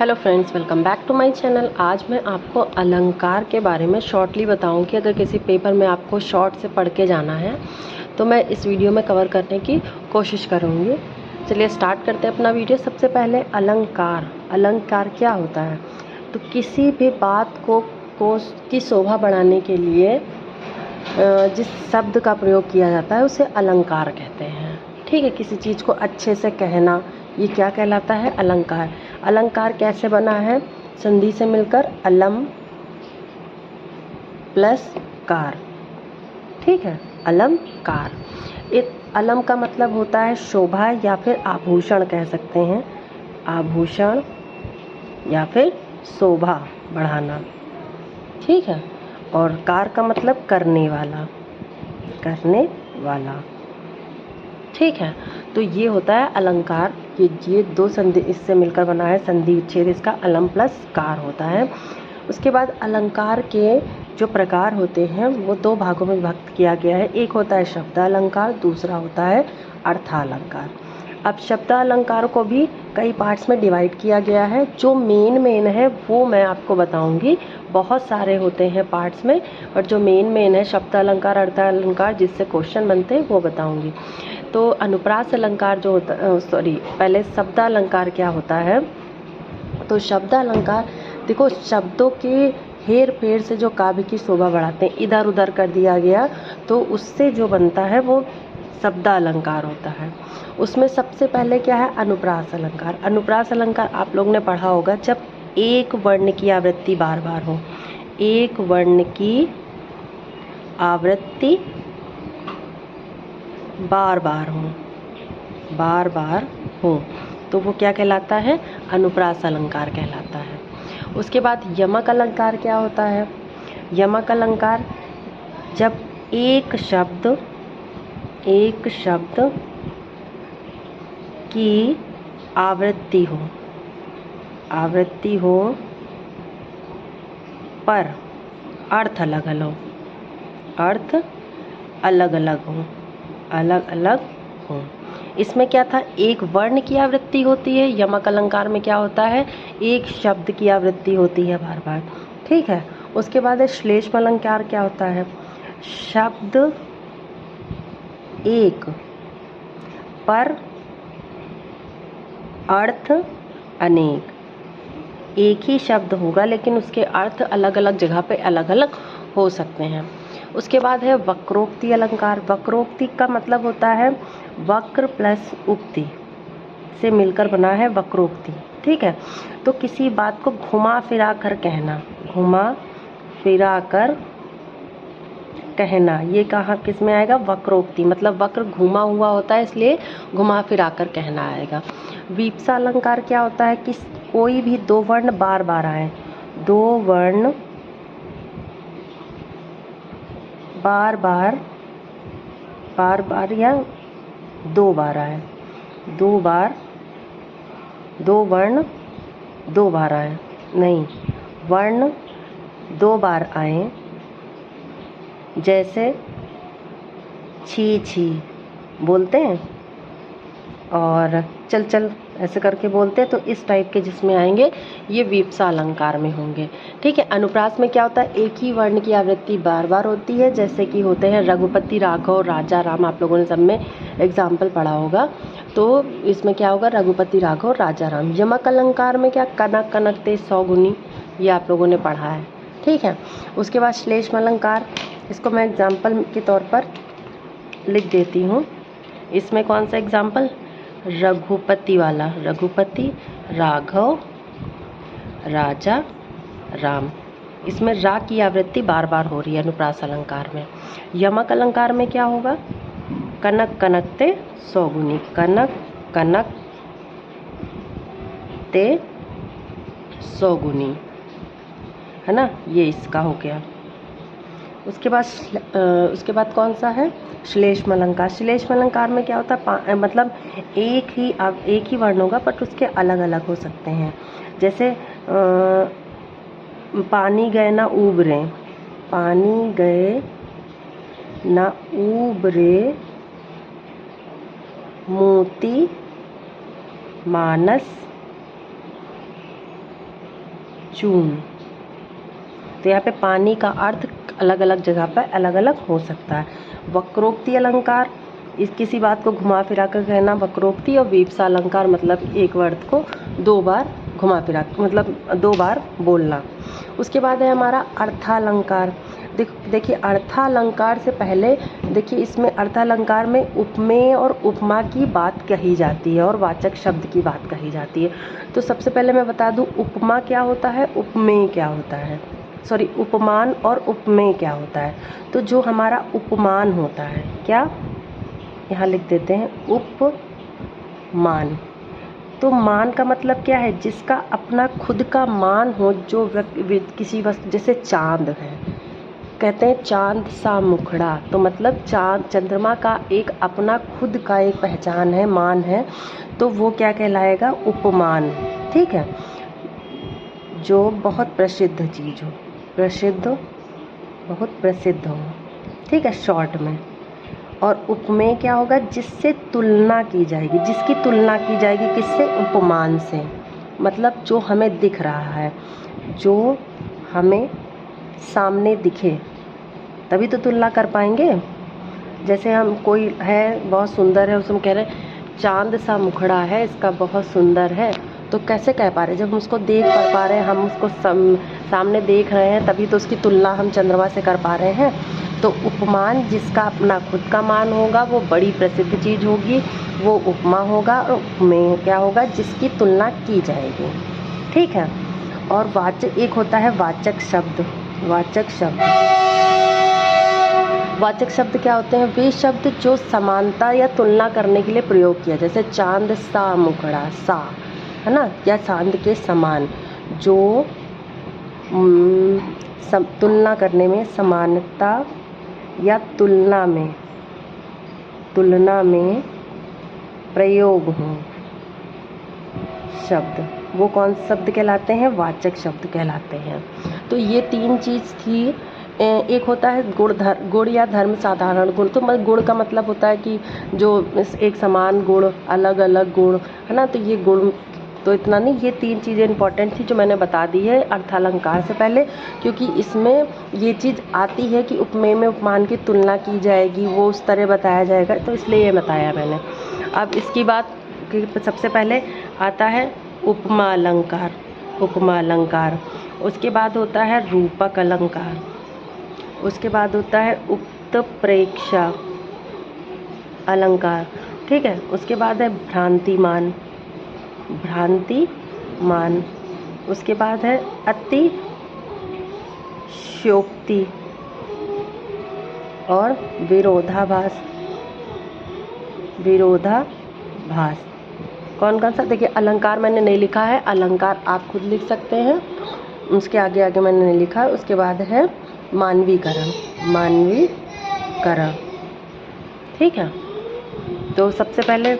Hello friends, welcome back to my channel. आज मैं आपको अलंकार के बारे में शॉर्टली बताऊंगी। अगर किसी पेपर में आपको शॉर्ट से पढ़ के जाना है तो मैं इस वीडियो में कवर करने की कोशिश करूंगी। चलिए स्टार्ट करते हैं अपना वीडियो। सबसे पहले अलंकार क्या होता है? तो किसी भी बात को की शोभा बढ़ाने के लिए जिस शब्द का प्रयोग किया जाता है उसे अलंकार कहते हैं। ठीक है, किसी चीज़ को अच्छे से कहना, ये क्या कहलाता है? अलंकार। अलंकार कैसे बना है? संधि से मिलकर अलम प्लस कार। ठीक है, अलंकार। एक अलम का मतलब होता है शोभा या फिर आभूषण कह सकते हैं। आभूषण या फिर शोभा बढ़ाना। ठीक है, और कार का मतलब करने वाला, करने वाला। ठीक है, तो ये होता है अलंकार। ये दो संधि इससे मिलकर बना है, संधि विच्छेद इसका अलम प्लस कार होता है। उसके बाद अलंकार के जो प्रकार होते हैं वो दो भागों में विभक्त किया गया है। एक होता है शब्दालंकार, दूसरा होता है अर्थालंकार। अब शब्दालंकार को भी कई पार्ट्स में डिवाइड किया गया है। जो मेन है वो मैं आपको बताऊंगी। बहुत सारे होते हैं पार्ट्स में, और जो मेन है शब्दालंकार, अर्थालंकार, जिससे क्वेश्चन बनते हैं वो बताऊंगी। तो अनुप्रास अलंकार जो होता, पहले शब्दालंकार क्या होता है? तो शब्दालंकार, देखो, शब्दों के हेर फेर से जो काव्य की शोभा बढ़ाते हैं, इधर उधर कर दिया गया तो उससे जो बनता है वो शब्दालंकार होता है। उसमें सबसे पहले क्या है? अनुप्रास अलंकार। अनुप्रास अलंकार आप लोग ने पढ़ा होगा, जब एक वर्ण की आवृत्ति बार बार हो, एक वर्ण की आवृत्ति बार बार हो तो वो क्या कहलाता है? अनुप्रास अलंकार कहलाता है। उसके बाद यमक अलंकार क्या होता है? यमक अलंकार, जब एक शब्द की आवृत्ति हो पर अर्थ अलग अलग हो। इसमें क्या था? एक वर्ण की आवृत्ति होती है। यमक अलंकार में क्या होता है? एक शब्द की आवृत्ति होती है बार बार। ठीक है, उसके बाद है श्लेष्म अलंकार। क्या होता है? शब्द एक पर अर्थ अनेक। एक ही शब्द होगा लेकिन उसके अर्थ अलग अलग जगह पे अलग अलग हो सकते हैं। उसके बाद है वक्रोक्ति अलंकार। वक्रोक्ति का मतलब होता है वक्र प्लस उक्ति से मिलकर बना है वक्रोक्ति। ठीक है, तो किसी बात को घुमा फिरा कर कहना, ये कहाँ किस में आएगा? वक्रोक्ति। मतलब वक्र घुमा हुआ होता है इसलिए घुमा फिरा कर कहना आएगा। वीप्सा अलंकार क्या होता है? कि कोई भी दो वर्ण बार बार आए, दो वर्ण बार बार या दो बार आए, दो वर्ण दो बार आए, नहीं, वर्ण दो बार आए। जैसे छी बोलते हैं और चल ऐसे करके बोलते हैं, तो इस टाइप के जिसमें आएंगे ये वीप्सा अलंकार में होंगे। ठीक है, अनुप्रास में क्या होता है? एक ही वर्ण की आवृत्ति बार बार होती है, जैसे कि होते हैं रघुपति, राघव, राजा, राम। आप लोगों ने सब में एग्जाम्पल पढ़ा होगा। तो इसमें क्या होगा? रघुपति, राघव, राजा, राम। यमक अलंकार में क्या? कनक कनकते सौगुनी, ये आप लोगों ने पढ़ा है। ठीक है, उसके बाद श्लेष्म अलंकार, इसको मैं एग्जाम्पल के तौर पर लिख देती हूँ। इसमें कौन सा एग्जाम्पल? रघुपति वाला, रघुपति, राघव, राजा, राम। इसमें रा की आवृत्ति बार बार हो रही है अनुप्रास अलंकार में। यमक अलंकार में क्या होगा? कनक कनकते सौगुनी, कनक कनकते सौगुनी, है ना, ये इसका हो गया। उसके बाद कौन सा है? श्लेष्म अलंकार। श्लेष्म अलंकार में क्या होता है? मतलब एक ही वर्ण होगा बट उसके अलग अलग हो सकते हैं। जैसे पानी गए ना उबरे, पानी गए ना उबरे, मोती मानस चून। तो यहाँ पे पानी का अर्थ अलग अलग जगह पर अलग अलग हो सकता है। वक्रोक्ति अलंकार, इस किसी बात को घुमा फिरा कर कहना वक्रोक्ति, और वीप्सा अलंकार मतलब एक वर्ड को 2 बार घुमा फिरा मतलब 2 बार बोलना। उसके बाद है हमारा अर्थालंकार। देखिए अर्थालंकार से पहले देखिए इसमें अर्थालंकार में उपमेय और उपमा की बात कही जाती है और वाचक शब्द की बात कही जाती है। तो सबसे पहले मैं बता दूं उपमा क्या होता है, उपमेय क्या होता है, सॉरी उपमान और उपमेय क्या होता है। तो जो हमारा उपमान होता है, क्या यहाँ लिख देते हैं उपमान। तो मान का मतलब क्या है, जिसका अपना खुद का मान हो, जो किसी वस्तु, जैसे चांद है, कहते हैं चांद सा मुखड़ा, तो मतलब चांद चंद्रमा का एक अपना खुद का एक पहचान है, मान है, तो वो क्या कहलाएगा, उपमान। ठीक है, जो बहुत प्रसिद्ध चीज़ हो, प्रसिद्ध, बहुत प्रसिद्ध हो, ठीक है, शॉर्ट में। और उपमेय क्या होगा, जिससे तुलना की जाएगी, जिसकी तुलना की जाएगी किससे, उपमान से, मतलब जो हमें दिख रहा है, जो हमें सामने दिखे तभी तो तुलना कर पाएंगे। जैसे हम कोई है बहुत सुंदर है, उसमें कह रहे हैं चांद सा मुखड़ा है इसका, बहुत सुंदर है, तो कैसे कह पा रहे, जब हम उसको देख पा रहे हैं, हम उसको सामने देख रहे हैं, तभी तो उसकी तुलना हम चंद्रमा से कर पा रहे हैं। तो उपमान जिसका अपना खुद का मान होगा, वो बड़ी प्रसिद्ध चीज़ होगी, वो उपमा होगा। और उपमेय क्या होगा, जिसकी तुलना की जाएगी। ठीक है, और वाचक एक होता है वाचक शब्द। वाचक शब्द, वाचक शब्द क्या होते हैं, वे शब्द जो समानता या तुलना करने के लिए प्रयोग किया, जैसे चांद सा मुखड़ा, सा है ना, या चांद के समान, जो तुलना करने में, समानता या तुलना में प्रयोग हो शब्द, वो कौन शब्द कहलाते हैं, वाचक शब्द कहलाते हैं। तो ये 3 चीज़ थी। एक होता है गुण या धर्म साधारण गुण। तो गुण का मतलब होता है कि जो एक समान गुण, अलग अलग गुण, है ना, तो ये गुण तो इतना नहीं, ये 3 चीज़ें इंपॉर्टेंट थी जो मैंने बता दी है अर्थालंकार से पहले, क्योंकि इसमें ये चीज़ आती है कि उपमेय में उपमान की तुलना की जाएगी, वो उस तरह बताया जाएगा, तो इसलिए ये बताया मैंने। अब इसकी बात सबसे पहले आता है उपमा अलंकार। उपमा अलंकार, उसके बाद होता है रूपक अलंकार, उसके बाद होता है उत्प्रेक्षा अलंकार। ठीक है, उसके बाद है भ्रांतिमान, भ्रांतिमान, उसके बाद है अतिशयोक्ति और विरोधाभास। विरोधाभास कौन कौन सा, देखिए अलंकार मैंने नहीं लिखा है, अलंकार आप खुद लिख सकते हैं, उसके आगे आगे मैंने नहीं लिखा है। उसके बाद है मानवीकरण, मानवीकरण। ठीक है, तो सबसे पहले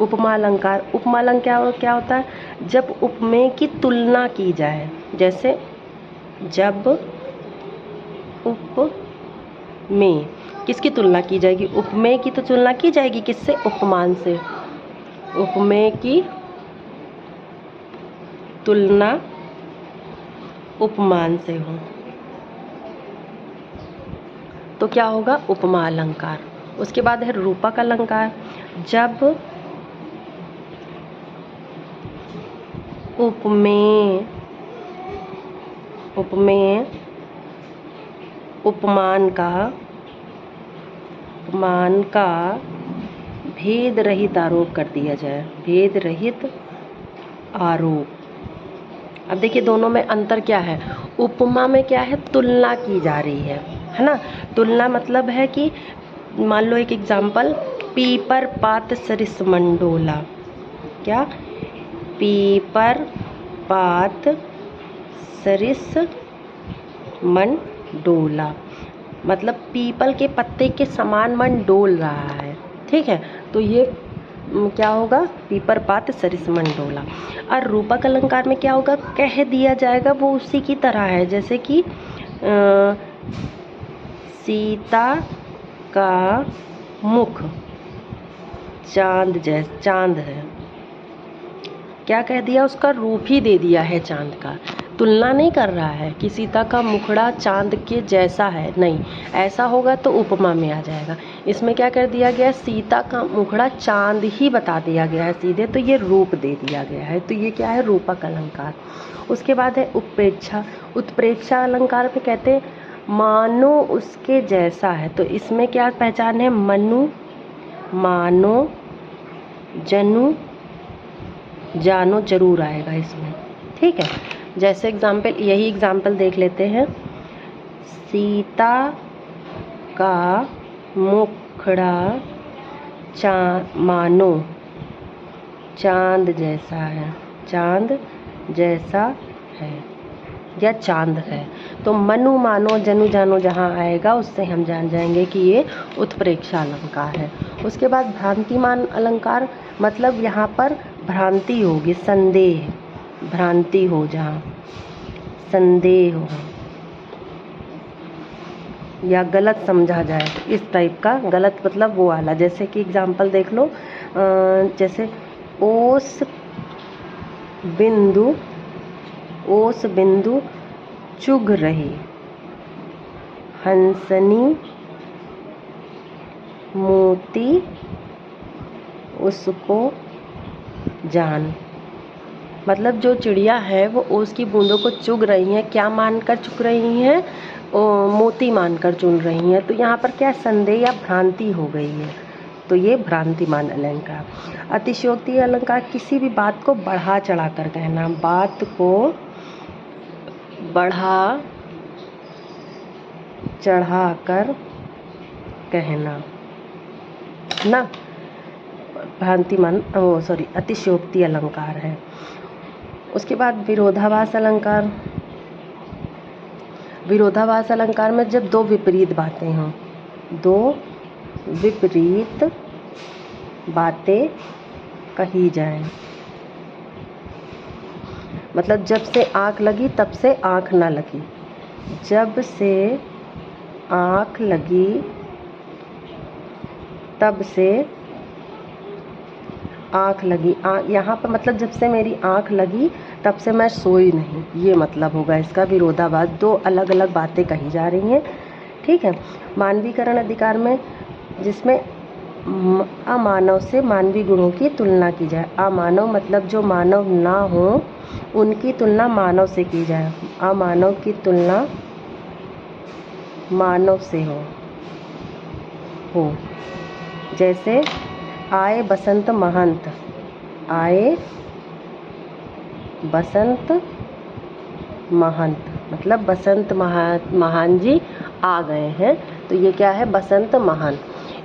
उपमा अलंकार। उपमा अलंकार क्या होता है, जब उपमेय की तुलना की जाए, जैसे जब उपमेय किसकी तुलना की जाएगी, उपमेय की तो तुलना की जाएगी किससे, उपमान से। उपमेय की तुलना उपमान से हो तो क्या होगा, उपमा अलंकार। उसके बाद है रूपक अलंकार, जब उपमेय उपमान का भेद रहित आरोप कर दिया जाए, भेद रहित आरोप। अब देखिए दोनों में अंतर क्या है, उपमा में क्या है, तुलना की जा रही है ना। तुलना मतलब है कि मान लो एक एग्जाम्पल, पीपर पात सरिस मंडोला, क्या, पीपर पात सरिस मंडोला, मतलब पीपल के पत्ते के समान मन डोल रहा है। ठीक है, तो ये क्या होगा, पीपर पात सरिस मंडोला। और रूपक अलंकार में क्या होगा, कह दिया जाएगा वो उसी की तरह है, जैसे कि सीता का मुख चांद है, क्या कह दिया, उसका रूप ही दे दिया है चांद का। तुलना नहीं कर रहा है कि सीता का मुखड़ा चांद के जैसा है, नहीं, ऐसा होगा तो उपमा में आ जाएगा। इसमें क्या कर दिया गया है, सीता का मुखड़ा चांद ही बता दिया गया है सीधे, तो ये रूप दे दिया गया है, तो ये क्या है, रूपक अलंकार। उसके बाद है उत्प्रेक्षा। उत्प्रेक्षा अलंकार पे कहते हैं मानो उसके जैसा है, तो इसमें क्या पहचान है, मनु, मानो, जनु, जानो जरूर आएगा इसमें, ठीक है। जैसे एग्जाम्पल, यही एग्जाम्पल देख लेते हैं। सीता का मुखड़ा मानो चांद जैसा है, चांद जैसा है या चांद है, तो मनु, मानो, जनु, जानो जहाँ आएगा उससे हम जान जाएंगे कि ये उत्प्रेक्षा अलंकार है। उसके बाद भ्रांतिमान अलंकार, मतलब यहाँ पर भ्रांति होगी, संदेह, भ्रांति हो, जहाँ संदेह हो या गलत समझा जाए, इस टाइप का, गलत मतलब वो वाला। जैसे कि एग्जाम्पल देख लो, जैसे ओस बिंदु चुग रही, हंसनी मोती उसको जान, मतलब जो चिड़िया है वो ओस की बूंदों को चुग रही हैं, क्या मानकर चुग रही हैं, मोती मानकर चुन रही हैं, तो यहाँ पर क्या संदेह या भ्रांति हो गई है, तो ये भ्रांतिमान अलंकार। अतिशयोक्ति अलंकार, किसी भी बात को बढ़ा चढ़ा कर कहना, बात को बढ़ा चढ़ा कर कहना ना, भ्रांतिमान अतिशयोक्ति अलंकार है। उसके बाद विरोधाभास अलंकार। विरोधाभास अलंकार में जब दो विपरीत बातें हों, दो विपरीत बातें कही जाएं, मतलब जब से आँख लगी तब से आँख ना लगी, जब से आँख लगी तब से आँख लगी, यहाँ पर मतलब जब से मेरी आँख लगी तब से मैं सोई नहीं, ये मतलब होगा इसका विरोधाभास। दो अलग अलग बातें कही जा रही हैं, ठीक है। मानवीकरण अधिकार में, जिसमें अमानव से मानवीय गुणों की तुलना की जाए, अमानव मतलब जो मानव ना हो उनकी तुलना मानव से की जाए, अमानव की तुलना मानव से हो। जैसे आए बसंत महंत, आए बसंत महंत, मतलब बसंत महान जी आ गए हैं, तो ये क्या है, बसंत महान।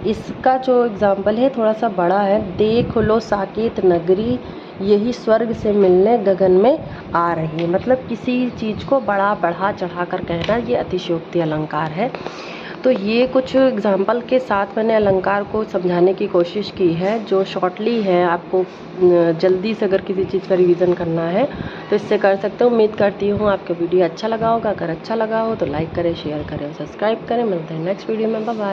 इसका जो एग्जाम्पल है थोड़ा सा बड़ा है, देख लो साकेत नगरी, यही स्वर्ग से मिलने गगन में आ रही है, मतलब किसी चीज़ को बढ़ा चढ़ा कर कहना, ये अतिशयोक्ति अलंकार है। तो ये कुछ एग्जाम्पल के साथ मैंने अलंकार को समझाने की कोशिश की है, जो शॉर्टली है, आपको जल्दी से अगर किसी चीज़ का रिवीजन करना है तो इससे कर सकते हो। उम्मीद करती हूँ आपका वीडियो अच्छा लगा होगा, अगर अच्छा लगा हो तो लाइक करें, शेयर करें, सब्सक्राइब करें। मिलते हैं नेक्स्ट वीडियो में, बाय बाय।